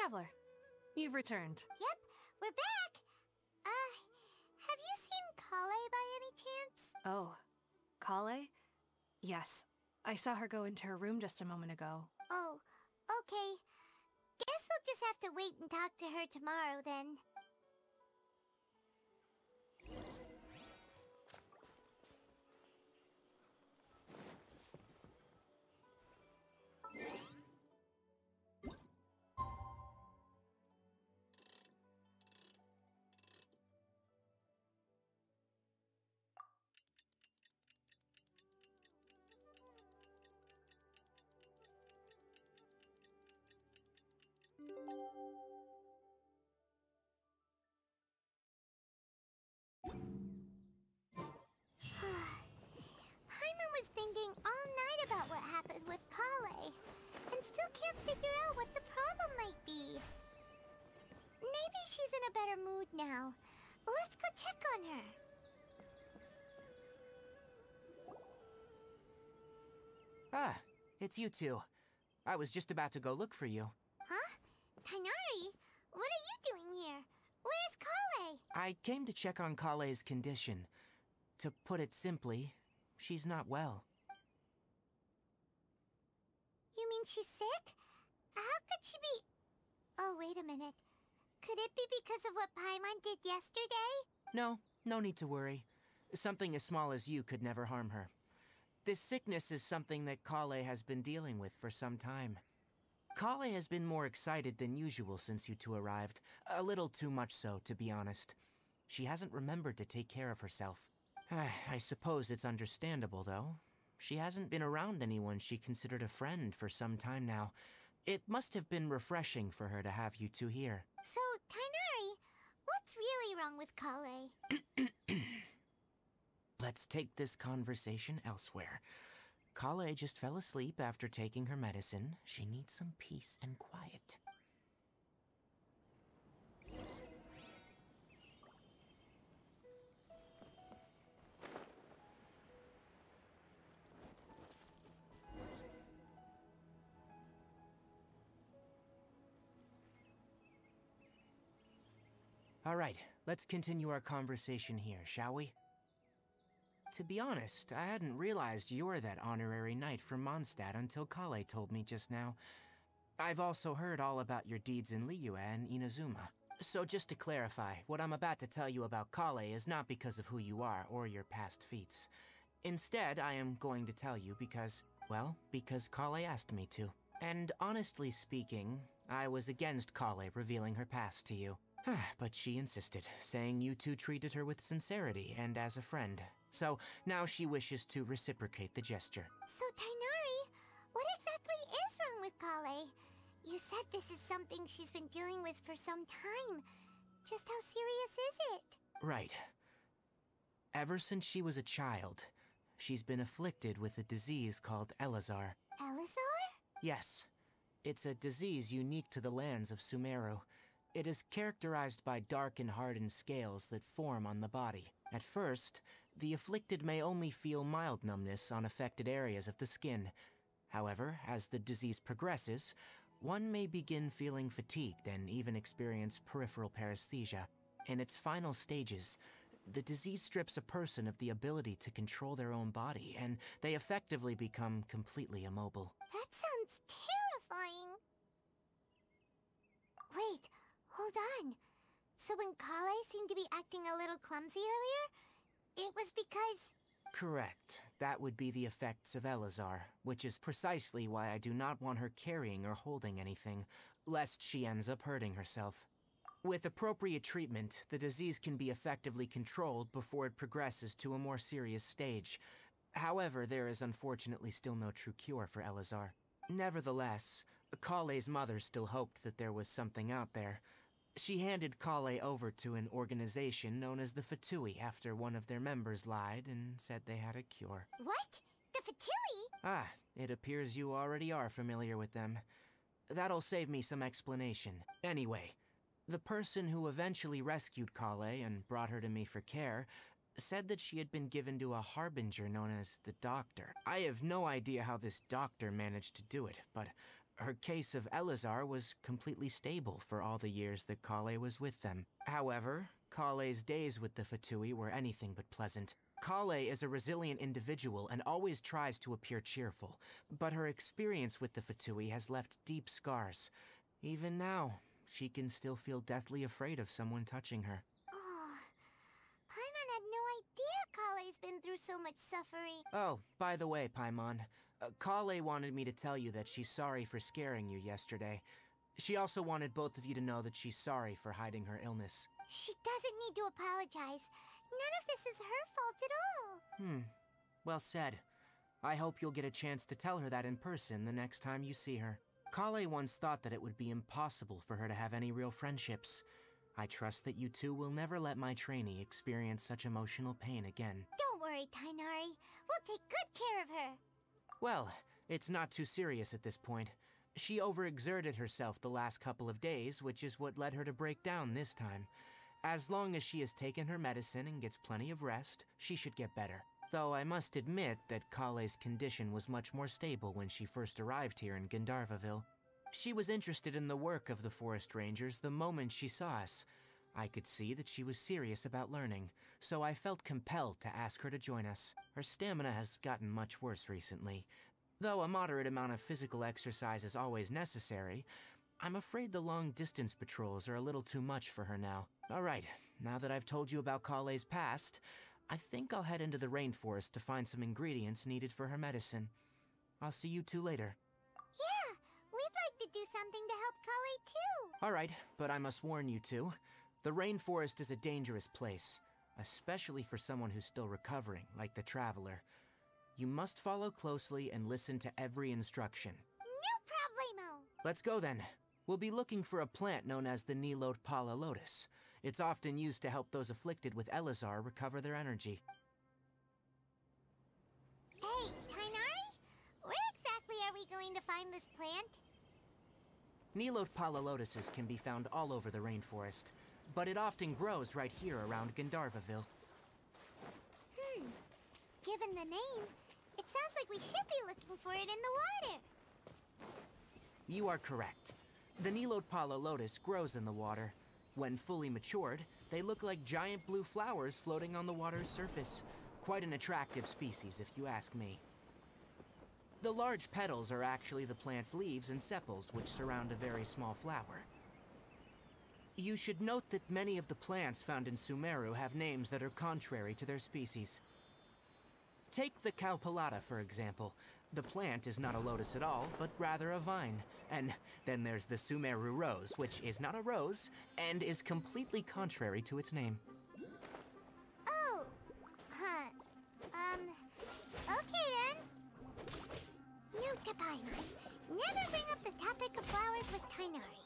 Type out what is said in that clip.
Traveler. You've returned. Yep, we're back. Have you seen Kale by any chance? Oh, Kale? Yes. I saw her go into her room just a moment ago. Oh, okay. Guess we'll just have to wait and talk to her tomorrow then. Paimon was thinking all night about what happened with Kale, and still can't figure out what the problem might be. Maybe she's in a better mood now. Let's go check on her. Ah, it's you two. I was just about to go look for you. Huh? Tighnari? What are you doing here? Where's Kale? I came to check on Kale's condition. To put it simply, she's not well. You mean she's sick? How could she be... Oh, wait a minute. Could it be because of what Paimon did yesterday? No need to worry. Something as small as you could never harm her. This sickness is something that Kale has been dealing with for some time. Kale has been more excited than usual since you two arrived. A little too much so, to be honest. She hasn't remembered to take care of herself. I suppose it's understandable, though. She hasn't been around anyone she considered a friend for some time now. It must have been refreshing for her to have you two here. So, Tighnari, what's really wrong with Kale? Let's take this conversation elsewhere. Kale just fell asleep after taking her medicine. She needs some peace and quiet. All right, let's continue our conversation here, shall we? To be honest, I hadn't realized you're that honorary knight from Mondstadt until Kale told me just now. I've also heard all about your deeds in Liyue and Inazuma. So just to clarify, what I'm about to tell you about Kale is not because of who you are or your past feats. Instead, I am going to tell you because, well, because Kale asked me to. And honestly speaking, I was against Kale revealing her past to you. But she insisted, saying you two treated her with sincerity and as a friend. So now she wishes to reciprocate the gesture. So, Tighnari, what exactly is wrong with Kale? You said this is something she's been dealing with for some time. Just how serious is it? Right. Ever since she was a child, she's been afflicted with a disease called Elazar. Elazar? Yes. It's a disease unique to the lands of Sumeru. It is characterized by dark and hardened scales that form on the body. At first, the afflicted may only feel mild numbness on affected areas of the skin. However, as the disease progresses, one may begin feeling fatigued and even experience peripheral paresthesia. In its final stages, the disease strips a person of the ability to control their own body, and they effectively become completely immobile. That sounds terrifying. Wait, hold on. So when Kale seemed to be acting a little clumsy earlier, it was because... Correct. That would be the effects of Elazar, which is precisely why I do not want her carrying or holding anything, lest she ends up hurting herself. With appropriate treatment, the disease can be effectively controlled before it progresses to a more serious stage. However, there is unfortunately still no true cure for Elazar. Nevertheless, Kale's mother still hoped that there was something out there. She handed Kale over to an organization known as the Fatui after one of their members lied and said they had a cure. What? The Fatui? Ah, it appears you already are familiar with them. That'll save me some explanation. Anyway, the person who eventually rescued Kale and brought her to me for care said that she had been given to a harbinger known as the Doctor. I have no idea how this doctor managed to do it, but Her case of Elazar was completely stable for all the years that Kale was with them. However, Kale's days with the Fatui were anything but pleasant. Kale is a resilient individual and always tries to appear cheerful, but her experience with the Fatui has left deep scars. Even now, she can still feel deathly afraid of someone touching her. Oh, Paimon had no idea Kale's been through so much suffering. Oh, by the way, Paimon, Kale wanted me to tell you that she's sorry for scaring you yesterday. She also wanted both of you to know that she's sorry for hiding her illness. She doesn't need to apologize. None of this is her fault at all. Well said. I hope you'll get a chance to tell her that in person the next time you see her. Kale once thought that it would be impossible for her to have any real friendships. I trust that you two will never let my trainee experience such emotional pain again. Don't worry, Tainari. We'll take good care of her. Well, it's not too serious at this point. She overexerted herself the last couple of days, which is what led her to break down this time. As long as she has taken her medicine and gets plenty of rest, she should get better. Though I must admit that Kale's condition was much more stable when she first arrived here in Gandharvaville. She was interested in the work of the forest rangers the moment she saw us. I could see that she was serious about learning, so I felt compelled to ask her to join us. Her stamina has gotten much worse recently. Though a moderate amount of physical exercise is always necessary, I'm afraid the long-distance patrols are a little too much for her now. Alright, now that I've told you about Kale's past, I think I'll head into the rainforest to find some ingredients needed for her medicine. I'll see you two later. Yeah, we'd like to do something to help Kale too. Alright, but I must warn you two. The rainforest is a dangerous place, especially for someone who's still recovering, like the Traveler. You must follow closely and listen to every instruction. No problemo. Let's go then. We'll be looking for a plant known as the Nilot Pala Lotus. It's often used to help those afflicted with Elazar recover their energy. Hey, Tainari? Where exactly are we going to find this plant? Nilot Pala Lotuses can be found all over the rainforest, but it often grows right here around Gandharvaville. Given the name, it sounds like we should be looking for it in the water. You are correct. The Nilot Pala Lotus grows in the water. When fully matured, they look like giant blue flowers floating on the water's surface. Quite an attractive species, if you ask me. The large petals are actually the plant's leaves and sepals, which surround a very small flower. You should note that many of the plants found in Sumeru have names that are contrary to their species. Take the Cowpelata, for example. The plant is not a lotus at all, but rather a vine. And then there's the Sumeru rose, which is not a rose, and is completely contrary to its name. Oh, okay then. Note to Paimon, never bring up the topic of flowers with Tainari.